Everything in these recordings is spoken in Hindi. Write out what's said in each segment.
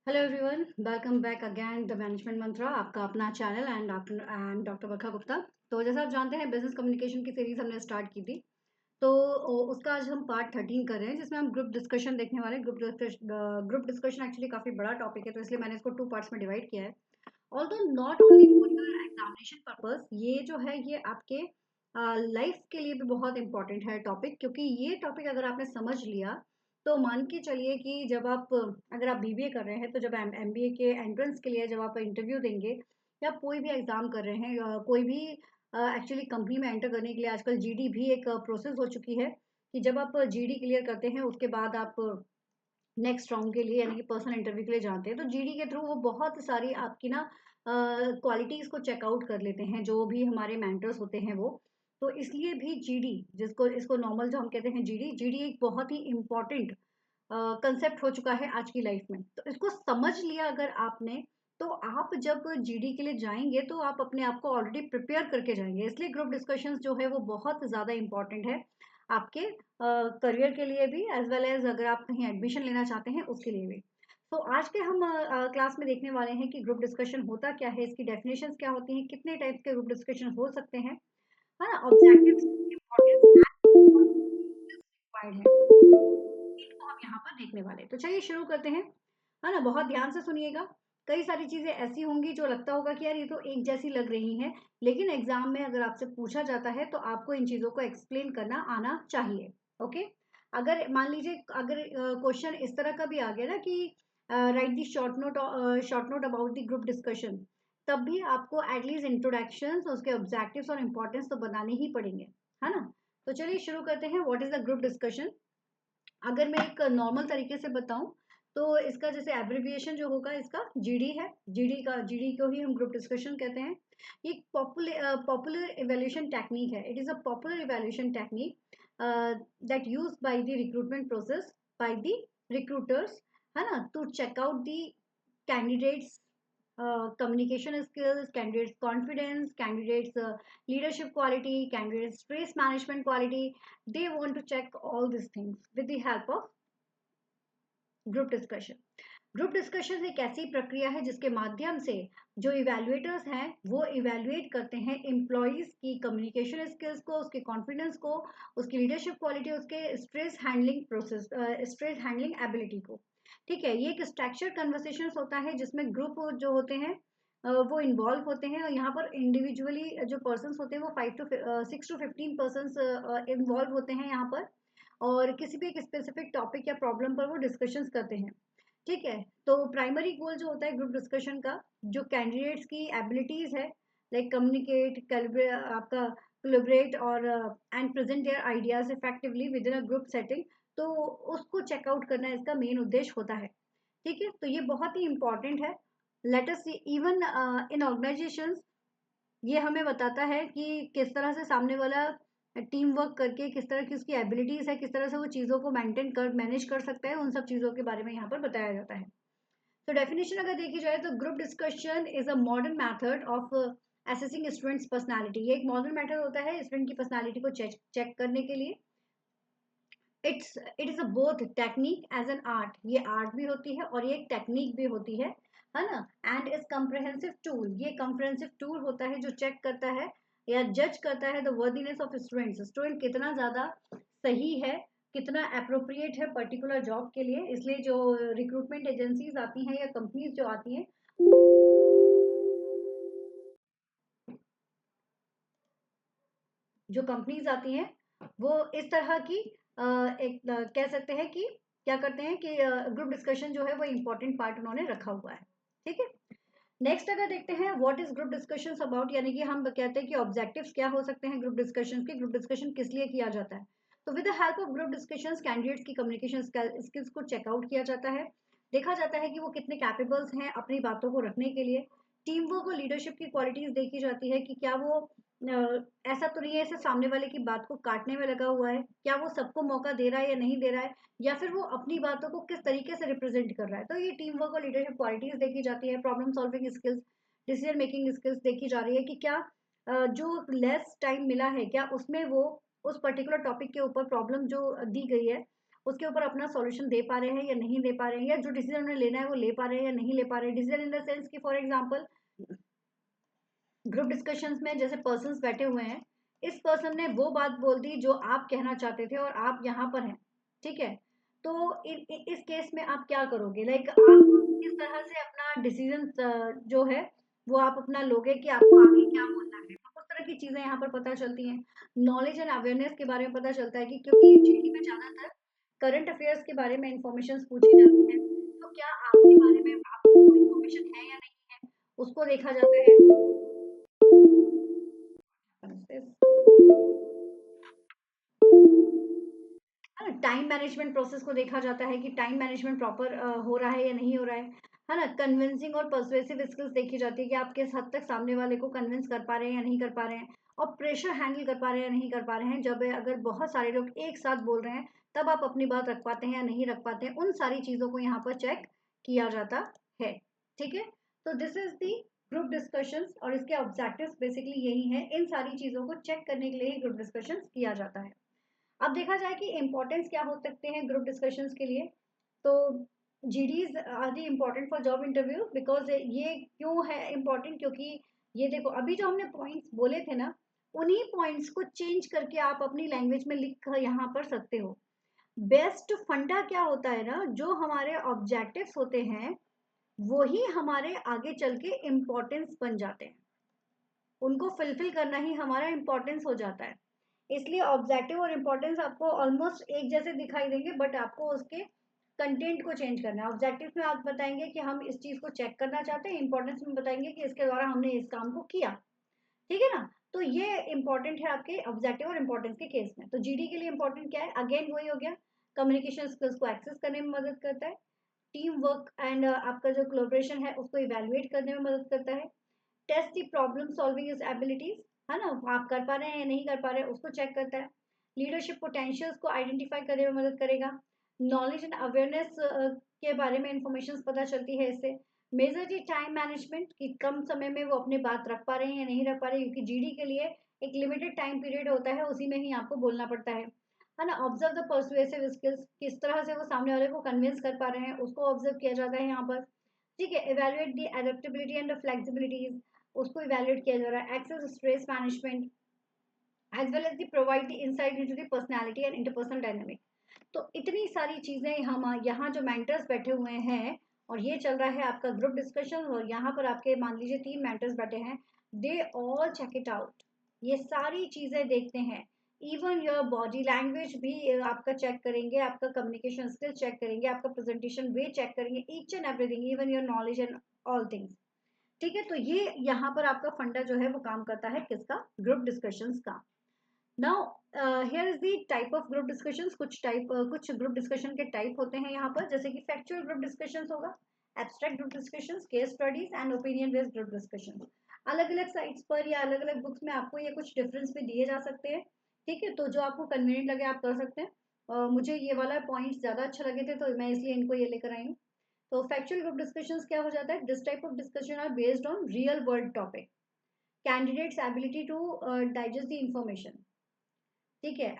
Hello everyone, welcome back again the management mantra, आपका अपना channel and doctor Barkha Gupta. तो जैसा आप जानते हैं, बिजनेस कम्युनिकेशन की सीरीज हमने स्टार्ट की थी। तो उसका आज हम पार्ट 13 कर रहे हैं, जिसमें हम ग्रुप डिस्कशन देखने वाले हैं। ग्रुप डिस्कशन एक्चुअली काफी बड़ा टॉपिक है, तो इसलिए मैंने इसको टू पार्ट्स में डिवाइड किया है। Although not only for your examination purpose, ये जो है ये आपके लाइफ के लिए भी बहुत इंपॉर्टेंट है टॉपिक, क्योंकि ये टॉपिक अगर आपने समझ लिया तो मान के चलिए कि जब आप अगर आप बीबीए कर रहे हैं, तो जब एमबीए के एंट्रेंस के लिए जब आप इंटरव्यू देंगे या कोई भी एग्जाम कर रहे हैं, कोई भी एक्चुअली कंपनी में एंटर करने के लिए आजकल जीडी भी एक प्रोसेस हो चुकी है कि जब आप जीडी क्लियर करते हैं उसके बाद आप नेक्स्ट राउंड के लिए यानी कि पर्सनल इंटरव्यू के लिए जाते हैं। तो जीडी के थ्रू वो बहुत सारी आपकी ना क्वालिटीज को चेकआउट कर लेते हैं, जो भी हमारे मेंटर्स होते हैं वो। तो इसलिए भी जीडी, जिसको इसको नॉर्मल जो हम कहते हैं, जीडी जीडी एक बहुत ही इम्पोर्टेंट कंसेप्ट हो चुका है आज की लाइफ में। तो इसको समझ लिया अगर आपने, तो आप जब जीडी के लिए जाएंगे तो आप अपने आप को ऑलरेडी प्रिपेयर करके जाएंगे। इसलिए ग्रुप डिस्कशंस जो है वो बहुत ज़्यादा इंपॉर्टेंट है आपके करियर के लिए भी, एज वेल एज अगर आप कहीं एडमिशन लेना चाहते हैं उसके लिए भी। तो आज के हम क्लास में देखने वाले हैं कि ग्रुप डिस्कशन होता क्या है, इसकी डेफिनेशंस क्या होती हैं, कितने टाइप के ग्रुप डिस्कशन हो सकते हैं, है ना, ऑब्जेक्टिव्स, इम्पोर्टेंस, रिक्वायर्ड है, इनको हम यहाँ पर देखने वाले हैं। तो चलिए शुरू करते हैं, है ना। बहुत ध्यान से सुनिएगा। कई सारी चीजें ऐसी होंगी जो लगता होगा कि यार ये तो एक जैसी लग रही हैं, लेकिन एग्जाम में अगर आपसे पूछा जाता है तो आपको इन चीजों को एक्सप्लेन करना आना चाहिए। ओके। अगर मान लीजिए अगर क्वेश्चन इस तरह का भी आ गया ना कि right the short note about the group discussion, तब भी आपको एटलीस्ट इंट्रोडक्शन, उसके ऑब्जेक्टिव्स और इम्पोर्टेंस तो बनाने ही पड़ेंगे, है ना। तो चलिए शुरू करते हैं। What is the group discussion? अगर मैं एक नॉर्मल तरीके से बताऊं तो इसका जैसे एब्रिविएशन जो होगा इसका जीडी है। जीडी को ही हम ग्रुप डिस्कशन कहते हैं। ये पॉपुलर इवैल्यूएशन टेक्निक है। It is a popular evaluation technique that used by the recruitment process by the recruiters, है ना, to check out the candidates communication skills, candidates confidence, candidates leadership quality, candidates stress management quality. They want to check all these things with the help of group discussion. Group discussion एक ऐसी प्रक्रिया है जिसके माध्यम से जो इवेल्युएटर्स हैं वो इवेल्युएट करते हैं एम्प्लॉयज की कम्युनिकेशन स्किल्स को, उसके कॉन्फिडेंस को, उसकी लीडरशिप क्वालिटी, उसके stress handling process, stress handling ability को। ठीक है, ये एक स्ट्रक्चर कन्वर्सेशन होता है जिसमें ग्रुप जो होते हैं वो इन्वॉल्व होते हैं, और यहाँ पर इंडिविजुअली जो पर्सन होते हैं वो 6 to 15 पर्सन इन्वॉल्व होते हैं यहाँ पर, और किसी भी एक स्पेसिफिक टॉपिक या प्रॉब्लम पर वो डिस्कशंस करते हैं। ठीक है। तो प्राइमरी गोल जो होता है ग्रुप डिस्कशन का, जो कैंडिडेट्स की एबिलिटीज है, लाइक कम्युनिकेट, आपका कोलैबोरेट और and present their ideas effectively with in a group setting, तो उसको चेकआउट करना इसका मेन उद्देश्य होता है। ठीक है, तो ये बहुत ही इंपॉर्टेंट है। Let us see, even in organisations ये हमें बताता है कि किस तरह से सामने वाला टीम वर्क करके, किस तरह की उसकी एबिलिटीज है, किस तरह से वो चीज़ों को मेंटेन कर मैनेज कर सकता है, उन सब चीज़ों के बारे में यहाँ पर बताया जाता है। तो डेफिनेशन अगर देखी जाए तो group discussion is a modern method of assessing students personality. ये एक मॉडर्न मेथड होता है स्टूडेंट की पर्सनालिटी को चेक चेक करने के लिए। It is a both technique as an art, ये आर्ट भी होती है और ये एक टेक्निक भी होती है ना। एंड इज कम्प्रहेंसिव टूल, ये कम्प्रहेंसिव टूल होता है जो चेक करता है या जज करता है the worthiness of students, student कितना ज्यादा सही है, कितना अप्रोप्रिएट है पर्टिकुलर जॉब के लिए। इसलिए जो रिक्रूटमेंट एजेंसीज आती हैं या कंपनीज जो आती हैं, जो कंपनीज आती हैं वो इस तरह की एक कह सकते हैं कि क्या करते हैं कि ग्रुप डिस्कशन जो है वो इम्पोर्टेंट पार्ट उन्होंने रखा हुआ है। ठीक है। नेक्स्ट अगर देखते हैं what is group discussions about, यानी कि हम कहते हैं कि ऑब्जेक्टिव्स क्या हो सकते हैं ग्रुप डिस्कशन के, ग्रुप डिस्कशन किस लिए किया जाता है। तो with the help of group discussions candidates की कम्युनिकेशन स्किल्स को चेकआउट किया जाता है। देखा जाता है कि वो कितने कैपेबल्स हैं अपनी बातों को रखने के लिए। टीम वर्क और लीडरशिप की क्वालिटीज देखी जाती है कि क्या वो ऐसा तो नहीं है ऐसे सामने वाले की बात को काटने में लगा हुआ है, क्या वो सबको मौका दे रहा है या नहीं दे रहा है, या फिर वो अपनी बातों को किस तरीके से रिप्रेजेंट कर रहा है। तो ये टीम वर्क और लीडरशिप क्वालिटीज देखी जाती है। Problem solving skills, decision making skills देखी जा रही है कि क्या जो लेस टाइम मिला है क्या उसमें वो उस पर्टिकुलर टॉपिक के ऊपर प्रॉब्लम जो दी गई है उसके ऊपर अपना सॉल्यूशन दे पा रहे हैं या नहीं दे पा रहे हैं, या जो डिसीजन उन्हें लेना है वो ले पा रहे हैं या नहीं ले पा रहे हैं। डिसीजन इन द सेंस कि फॉर एग्जांपल ग्रुप डिस्कशंस में जैसे पर्सन्स बैठे हुए हैं, इस पर्सन ने वो बात बोल दी जो आप कहना चाहते थे और आप यहाँ पर हैं, ठीक है। तो इस केस में आप क्या करोगे, लाइक आप किस तरह से अपना डिसीजन जो है वो आप अपना लोगे कि आपको आगे क्या बोलना है। तो उस तरह की चीजें यहाँ पर पता चलती हैं। नॉलेज एंड अवेयरनेस के बारे में पता चलता है कि क्योंकि जीडी में ज्यादातर करंट अफेयर्स के बारे में इंफॉर्मेशन पूछी जाती है, तो क्या आपके बारे में आपको इंफॉर्मेशन है या नहीं है, उसको देखा जाता है। टाइम मैनेजमेंट प्रोसेस को देखा जाता है कि टाइम मैनेजमेंट प्रॉपर हो रहा है या नहीं हो रहा है ना। कन्विंसिंग और पर्सुएसिव स्किल्स देखी जाती है कि आप किस हद तक सामने वाले को कन्विंस कर पा रहे हैं या नहीं कर पा रहे हैं, और प्रेशर हैंडल कर पा रहे हैं या नहीं कर पा रहे हैं। जब अगर बहुत सारे लोग एक साथ बोल रहे हैं तब आप अपनी बात रख पाते हैं या नहीं रख पाते हैं, उन सारी चीजों को यहाँ पर चेक किया जाता है, ठीक है। तो this is the group discussions, और इसके ऑब्जेक्टिव्स बेसिकली यही है, इन सारी चीजों को चेक करने के लिए ही ग्रुप डिस्कशंस किया जाता है। अब देखा जाए कि इम्पोर्टेंस क्या हो सकते हैं ग्रुप डिस्कशंस के लिए, तो GDs are the important for job interview. Because ये क्यों है इम्पोर्टेंट, क्योंकि ये देखो अभी जो हमने पॉइंट्स बोले थे ना, उन्हीं पॉइंट्स को चेंज करके आप अपनी लैंग्वेज में लिख कर यहाँ पर सकते हो। बेस्ट फंडा क्या होता है ना, जो हमारे ऑब्जेक्टिव्स होते हैं वही हमारे आगे चल के इम्पोर्टेंस बन जाते हैं, उनको फुलफिल करना ही हमारा इम्पोर्टेंस हो जाता है। इसलिए ऑब्जेक्टिव और इम्पोर्टेंस आपको ऑलमोस्ट एक जैसे दिखाई देंगे, बट आपको उसके कंटेंट को चेंज करना है। ऑब्जेक्टिव में आप बताएंगे कि हम इस चीज को चेक करना चाहते हैं, इंपॉर्टेंस में बताएंगे कि इसके द्वारा हमने इस काम को किया, ठीक है ना। तो ये इंपॉर्टेंट है आपके ऑब्जेक्टिव और इम्पोर्टेंस के केस में। तो जीडी के लिए इंपॉर्टेंट क्या है, अगेन वही हो गया, कम्युनिकेशन स्किल्स को एक्सेस करने में मदद करता है, टीम वर्क एंड आपका जो कोलैबोरेशन है उसको इवेल्युएट करने में मदद करता है, test the problem solving is abilities, है ना, आप कर पा रहे हैं या नहीं कर पा रहे हैं उसको चेक करता है, लीडरशिप पोटेंशियल्स को आइडेंटिफाई करने में मदद करेगा, नॉलेज एंड अवेयरनेस के बारे में इंफॉर्मेशन पता चलती है इससे, मेजर दी टाइम मैनेजमेंट कि कम समय में वो अपनी बात रख पा रहे हैं या नहीं रख पा रहे हैं, क्योंकि जीडी के लिए एक लिमिटेड टाइम पीरियड होता है, उसी में ही आपको बोलना पड़ता है ना। ऑब्जर्व द परसुएसिव स्किल्स, किस तरह से वो सामने वाले को कन्विंस कर पा रहे हैं उसको ऑब्जर्व किया जाता है यहाँ पर, ठीक है। Evaluate the adaptability and the flexibilities, उसको इवेल्युएट किया जा रहा है, access stress management as well as the provide the insight into the personality and interpersonal dynamic. तो इतनी सारी चीजें हम यहाँ जो मेंटर्स बैठे हुए हैं, और ये चल रहा है आपका ग्रुप डिस्कशन, और यहाँ पर आपके मान लीजिए 3 मेंटर्स बैठे हैं, they all check it out, ये सारी चीजें देखते हैं। इवन योर बॉडी लैंग्वेज भी आपका चेक करेंगे, आपका कम्युनिकेशन स्किल चेक करेंगे, आपका प्रेजेंटेशन वे चेक करेंगे, each and everything, even your knowledge and all things, ठीक है। तो ये यहाँ पर आपका फंडा जो है वो काम करता है किसका, ग्रुप डिस्कशंस का। Now here is the type of group discussions, कुछ ग्रुप डिस्कशन के टाइप होते हैं यहाँ पर, जैसे कि फैक्चुअल ग्रुप डिस्कशंस होगा, abstract group discussions, case studies and opinion based group discussions. अलग अलग साइट्स पर या अलग अलग बुक्स में आपको ये कुछ डिफरेंस भी दिए जा सकते हैं, ठीक है। तो जो आपको कन्वीनियंट लगे आप कर सकते हैं। मुझे ये वाला पॉइंट ज्यादा अच्छा लगे थे तो मैं इसलिए इनको ये लेकर आई हूँ। तो फैक्चुअल ग्रुप डिस्कशंस क्या हो जाता है, this type of discussion are based on real world topic, candidates ability to digest the information, ठीक है।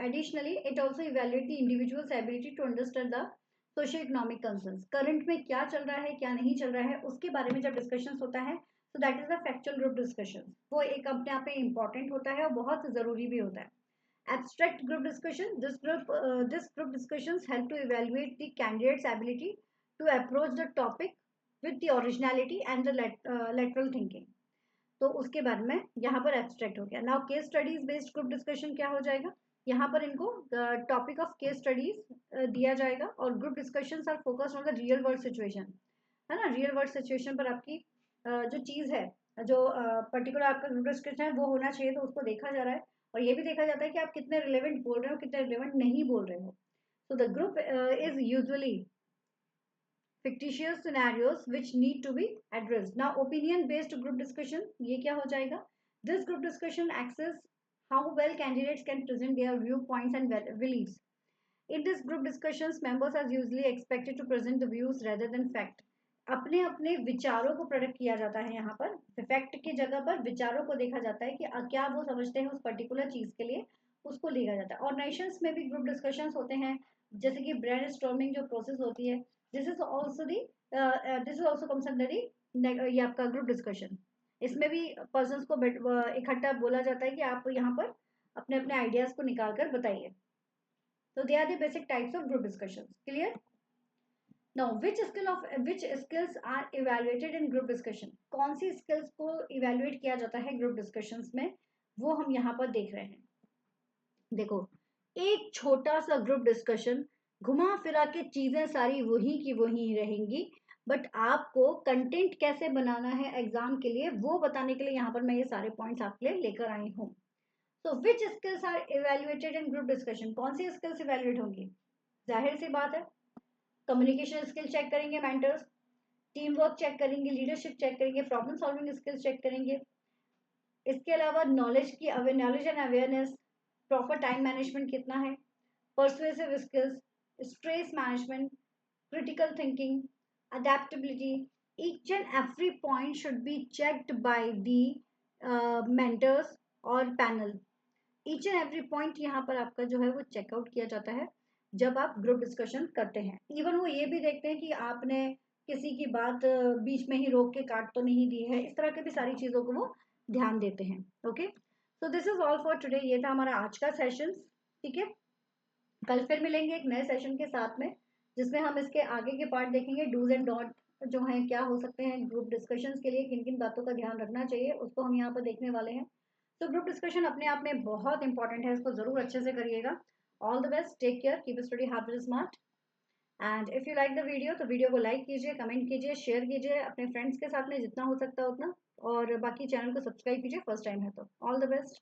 Additionally it also evaluate the individuals ability to understand the socio economic concerns, current में क्या चल रहा है क्या नहीं चल रहा है उसके बारे में जब डिस्कशन होता है, तो that is the factual group discussion. वो एक अपने आप में इंपॉर्टेंट होता है और बहुत जरूरी भी होता है। Abstract group discussion, this group discussions help to evaluate the candidate's ability to approach the topic with the originality and the lateral thinking। तो उसके बाद में यहाँ पर एब्स्ट्रैक्ट हो गया। Now case studies based group discussion क्या हो जाएगा, यहाँ पर इनको टॉपिक ऑफ केस स्टडीज दिया जाएगा, और group discussions are focused on the real world situation, है ना। रियल वर्ल्ड सिचुएशन पर आपकी जो चीज़ है, जो पर्टिकुलर आपका ग्रुप डिस्कशन है वो होना चाहिए, तो उसको देखा जा रहा है, और ये भी देखा जाता है कि आप कितने रिलेवेंट बोल रहे हो कितने रिलेवेंट नहीं बोल रहे हो। तो the group is usually fictitious scenarios which need to be addressed. Now, opinion-based group discussion, ये क्या हो जाएगा? This group discussion access how well candidates can present their viewpoints and beliefs. In this group discussions, members are usually expected to present the views rather than fact. अपने अपने विचारों को प्रोडक्ट किया जाता है यहाँ पर, फैक्ट की जगह पर विचारों को देखा जाता है कि क्या वो समझते हैं उस पर्टिकुलर चीज के लिए, उसको लिखा जाता है। ऑर्गेनाइजेशंस में भी ग्रुप डिस्कशंस होते हैं, जैसे कि ब्रेन स्टॉर्मिंग जो प्रोसेस होती है, this is also comes under ये आपका ग्रुप डिस्कशन। इसमें भी पर्सन्स को इकट्ठा बोला जाता है कि आप यहाँ पर अपने अपने आइडियाज को निकाल कर बताइए। तो they are the basic types of group discussion. Clear? Now which skills are evaluated in group discussion? कौन सी स्किल्स को इवेल्युएट किया जाता है ग्रुप डिस्कशंस में, वो हम यहाँ पर देख रहे हैं। देखो, एक छोटा सा ग्रुप डिस्कशन, घुमा फिरा के चीजें सारी वही की वही रहेंगी, बट आपको कंटेंट कैसे बनाना है एग्जाम के लिए वो बताने के लिए यहाँ पर मैं ये सारे पॉइंट्स आपके लिए लेकर आई हूँ। तो which skills are evaluated in group discussion? कौन सी स्किल्स इवेल्युएट होंगी? जाहिर सी बात है, कम्युनिकेशन स्किल चेक करेंगे मेंटर्स, टीम वर्क चेक करेंगे, लीडरशिप चेक करेंगे, प्रॉब्लम सॉल्विंग स्किल्स चेक करेंगे। इसके अलावा knowledge and awareness, proper time management कितना है, persuasive skills, stress management, critical thinking, adaptability. Each and every point should be checked by the mentors or panel. Each and every point यहाँ पर आपका जो है वो चेकआउट किया जाता है जब आप ग्रुप डिस्कशन करते हैं। इवन वो ये भी देखते हैं कि आपने किसी की बात बीच में ही रोक के काट तो नहीं दी है, इस तरह के भी सारी चीज़ों को वो ध्यान देते हैं। Okay, so this is all for today. ये था हमारा आज का सेशन। ठीक है, कल फिर मिलेंगे एक नए सेशन के साथ में, जिसमें हम इसके आगे के पार्ट देखेंगे, डूज एंड डोंट जो हैं क्या हो सकते हैं ग्रुप डिस्कशंस के लिए, किन किन बातों का ध्यान रखना चाहिए उसको हम यहाँ पर देखने वाले हैं। तो ग्रुप डिस्कशन अपने आप में बहुत इंपॉर्टेंट है, इसको जरूर अच्छे से करिएगा। All the best, take care, keep study habit smart. And if you like the video तो वीडियो को लाइक कीजिए, कमेंट कीजिए, शेयर कीजिए अपने फ्रेंड्स के साथ में जितना हो सकता है उतना, और बाकी चैनल को सब्सक्राइब कीजिए फर्स्ट टाइम है तो। All the best.